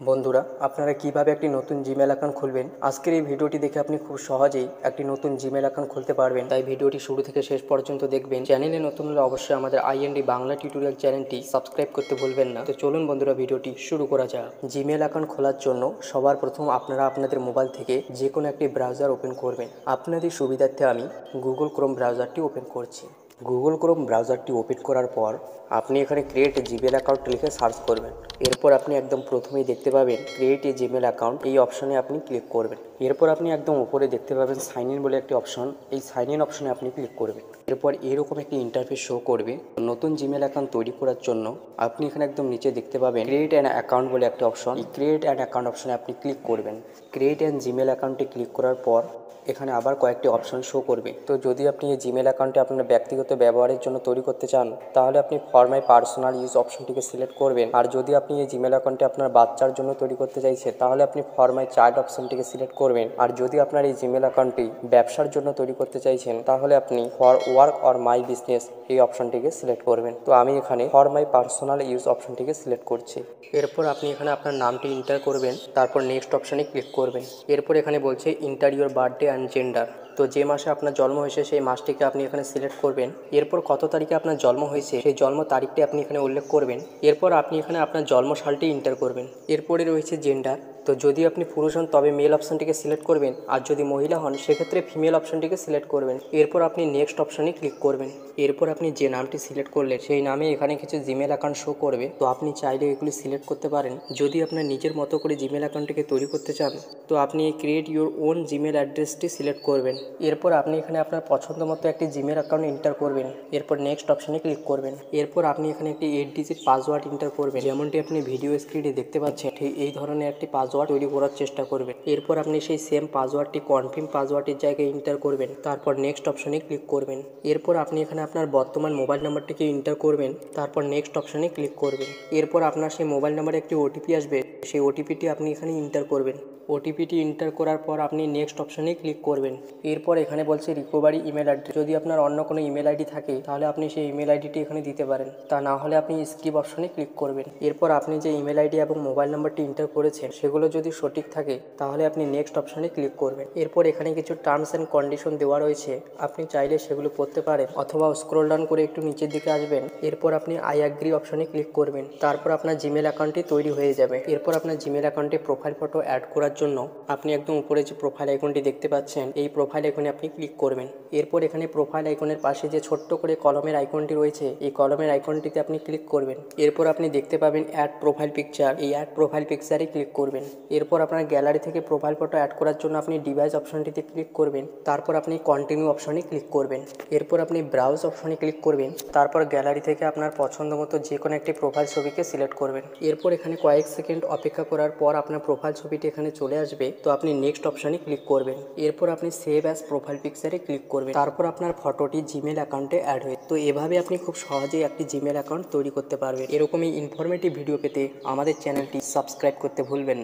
বন্ধুরা, আপনারা কিভাবে একটি নতুন জিমেল অ্যাকাউন্ট খুলবেন আজকের এই ভিডিওটি দেখে আপনি খুব সহজেই একটি নতুন জিমেল অ্যাকাউন্ট খুলতে পারবেন। তাই ভিডিওটি শুরু থেকে শেষ পর্যন্ত দেখবেন। চ্যানেলে নতুন হলে অবশ্যই আমাদের আইএনডি বাংলা টিউটোরিয়াল চ্যানেলটি সাবস্ক্রাইব করতে ভুলবেন না। তো চলুন বন্ধুরা, ভিডিওটি শুরু করা যাক। জিমেল অ্যাকাউন্ট খোলার জন্য সবার প্রথম আপনারা আপনাদের মোবাইল থেকে যে কোনো একটি ব্রাউজার ওপেন করবেন। আপনাদের সুবিধার্থে আমি গুগল ক্রোম ব্রাউজারটি ওপেন করছি। গুগল ক্রোম ব্রাউজারটি ওপেন করার পর আপনি এখানে ক্রিয়েট এ জিমেল অ্যাকাউন্ট লিখে সার্চ করবেন। এরপর আপনি একদম প্রথমেই দেখতে পাবেন ক্রিয়েট এ জিমেল অ্যাকাউন্ট, এই অপশনে আপনি ক্লিক করবেন। এরপর আপনি একদম উপরে দেখতে পাবেন সাইন ইন বলে একটি অপশন, এই সাইন ইন অপশনে আপনি ক্লিক করবেন। এরপর এরকম একটি ইন্টারফেস শো করবে। নতুন জিমেল অ্যাকাউন্ট তৈরি করার জন্য আপনি এখানে একদম নিচে দেখতে পাবেন ক্রিয়েট অ্যান অ্যাকাউন্ট বলে একটা অপশন, এই ক্রিয়েট অ্যান অ্যাকাউন্ট অপশনে আপনি ক্লিক করবেন। ক্রিয়েট অ্যান জিমেল অ্যাকাউন্টে ক্লিক করার পর এখানে আবার কয়েকটি অপশন শো করবে। তো যদি আপনি এই জিমেল অ্যাকাউন্টটি আপনার ব্যক্তিগত ব্যবহারের জন্য তৈরি করতে চান তাহলে আপনি ফর মাই পার্সোনাল ইউজ অপশনটিকে সিলেক্ট করবেন। আর যদি আপনি এই জিমেল অ্যাকাউন্টটি আপনার বাচ্চার জন্য তৈরি করতে চাইছেন তাহলে আপনি ফর মাই চাইল্ড অপশনটিকে সিলেক্ট করবেন। আর যদি আপনার এই জিমেল অ্যাকাউন্টটি ব্যবসার জন্য তৈরি করতে চাইছেন তাহলে আপনি for work or my business এই অপশনটিকে সিলেক্ট করবেন। তো আমি এখানে ফর মাই পার্সোনাল ইউজ অপশনটিকে সিলেক্ট করছি। এরপর আপনি এখানে আপনার নামটি এন্টার করবেন, তারপর নেক্সট অপশনে ক্লিক করবেন। এরপর এখানে বলছে enter your birthday and gender. তো যে মাসে আপনার জন্ম হয়েছে সেই মাসটিকে আপনি এখানে সিলেক্ট করবেন। এরপর কত তারিখে আপনার জন্ম হয়েছে সেই জন্ম তারিখটি আপনি এখানে উল্লেখ করবেন। এরপর আপনি এখানে আপনার জন্ম সালটি এন্টার করবেন। এরপরে রয়েছে জেন্ডার। তো যদি আপনি পুরুষ হন তবে মেল অপশনটিকে সিলেক্ট করবেন, আর যদি মহিলা হন সেক্ষেত্রে ফিমেল অপশনটিকে সিলেক্ট করবেন। এরপর আপনি নেক্সট অপশনে ক্লিক করবেন। এরপর আপনি যে নামটি সিলেক্ট করলেন সেই নামে এখানে কিছু জিমেল অ্যাকাউন্ট শো করবে। তো আপনি চাইলে এগুলি সিলেক্ট করতে পারেন। যদি আপনার নিজের মতো করে জিমেল অ্যাকাউন্টটিকে তৈরি করতে চান তো আপনি এই ক্রিয়েট ইউর ওন জিমেল অ্যাড্রেসটি সিলেক্ট করবেন। এরপর আপনি এখানে আপনার পছন্দ মতো একটি জিমেল অ্যাকাউন্ট এন্টার করবেন। এরপর নেক্সট অপশনে ক্লিক করবেন। এরপর আপনি এখানে একটি 8 ডিজিট পাসওয়ার্ড এন্টার করবেন। যেমনটি আপনি ভিডিও স্ক্রিনে দেখতে পাচ্ছেন ঠিক এই ধরনের একটি পাসওয়ার্ড তৈরি করার চেষ্টা করবেন। এরপর আপনি সেই সেম পাসওয়ার্ডটি কনফার্ম পাসওয়ার্ডের জায়গায় এন্টার করবেন। তারপর নেক্সট অপশনে ক্লিক করবেন। এরপর আপনি এখানে আপনার বর্তমান মোবাইল নাম্বারটিকে এন্টার করবেন। তারপর নেক্সট অপশনে ক্লিক করবেন। এরপর আপনার সেই মোবাইল নাম্বারে একটি ওটিপি আসবে, সেই ওটিপিটি আপনি এখানে এন্টার করবেন। ওটিপিটি এন্টার করার পর আপনি নেক্সট অপশনে ক্লিক করবেন। এরপর এখানে বলছে রিকভারি ইমেল অ্যাড্রেস। যদি আপনার অন্য কোনো ইমেল আইডি থাকে তাহলে আপনি সেই ইমেল আইডিটি এখানে দিতে পারেন, তা না হলে আপনি স্কিপ অপশনে ক্লিক করবেন। এরপর আপনি যে ইমেল আইডি এবং মোবাইল নাম্বারটি এন্টার করেছেন সেগুলো যদি সঠিক থাকে তাহলে আপনি নেক্সট অপশনে ক্লিক করবেন। এরপর এখানে কিছু টার্মস অ্যান্ড কন্ডিশন দেওয়া রয়েছে, আপনি চাইলে সেগুলো পড়তে পারেন অথবা স্ক্রল ডাউন করে একটু নিচের দিকে আসবেন। এরপর আপনি আই অ্যাগ্রি অপশনে ক্লিক করবেন। তারপর আপনার জিমেল অ্যাকাউন্টটি তৈরি হয়ে যাবে। এরপর আপনার জিমেল অ্যাকাউন্টে প্রোফাইল ফটো অ্যাড করার জন্য আপনি একদম উপরে যে প্রোফাইল আইকনটি দেখতে পাচ্ছেন এই প্রোফাইল আইকনে আপনি ক্লিক করবেন। এরপর এখানে প্রোফাইল আইকনের পাশে যে ছোট্ট করে কলমের আইকনটি রয়েছে এই কলমের আইকনটিতে আপনি ক্লিক করবেন। এরপর আপনি দেখতে পাবেন অ্যাড প্রোফাইল পিকচার, এই অ্যাড প্রোফাইল পিকচারে ক্লিক করবেন। এরপর আপনার গ্যালারি থেকে প্রোফাইল ফটো অ্যাড করার জন্য আপনি ডিভাইস অপশনটিতে ক্লিক করবেন। তারপর আপনি কন্টিনিউ অপশনে ক্লিক করবেন। এরপর আপনি ব্রাউজ অপশনে ক্লিক করবেন। তারপর গ্যালারি থেকে আপনার পছন্দ মতো যে কোনো একটি প্রোফাইল ছবিকে সিলেক্ট করবেন। এরপর এখানে কয়েক সেকেন্ড অপেক্ষা করার পর আপনার প্রোফাইল ছবিটি এখানে চলে আসবে। তো আপনি নেক্সট অপশনে ক্লিক করবেন। এরপর আপনি সেভ অ্যাজ প্রোফাইল পিকচারে ক্লিক করবেন। তারপর আপনার ফটোটি জিমেল অ্যাকাউন্টে অ্যাড হয়ে। তো এভাবে আপনি খুব সহজেই একটি জিমেল অ্যাকাউন্ট তৈরি করতে পারবেন। এরকমই ইনফরমেটিভ ভিডিও পেতে আমাদের চ্যানেলটি সাবস্ক্রাইব করতে ভুলবেন না।